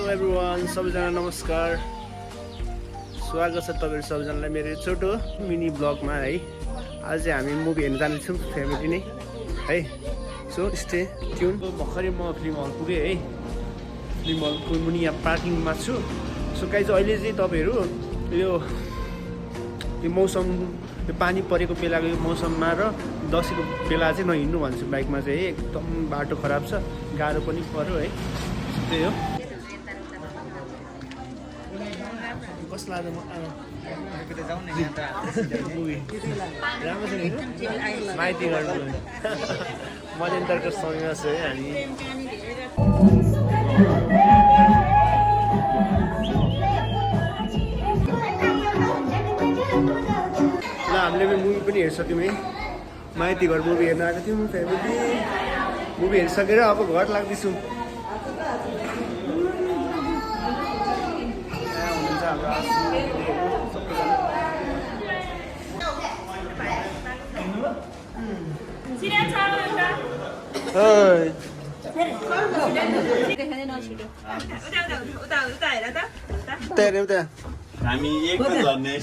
Hello everyone, सबैजना नमस्कार। स्वागत छ तपाईहरु सबैजनालाई मेरो छोटो मिनी ब्लगमा है। आज चाहिँ हामी मुभी हेर्न जानेछौँ फ्यामिली नै है। So stay tune. भर्खरै म फिल्म हल पुगेँ है। फिल्म हलको मुनि यहाँ पार्किङमा छु। सो गाइज अहिले चाहिँ तपाईहरु यो मौसम यो पानी परेको बेलाको यो मौसममा र दशैंको बेला चाहिँ नहिँड्नु भन्छु बाइकमा चाहिँ एकदम बाटो खराब छ, गाह्रो पनि पर्यो है। त्यही हो। कस्तो लाग्यो राम्रो छ नि माइती गर्नु मजेन्टरको समयमा छ है हामी। ल हामीले मुभी पनि हेरिसक्यौँ है। माइती घर मुभी हेर्न आएको थियौँ फ्यामिली। मुभी हेरिसकेर अब घर लाग्दैछौँ। हामी एक झर्ने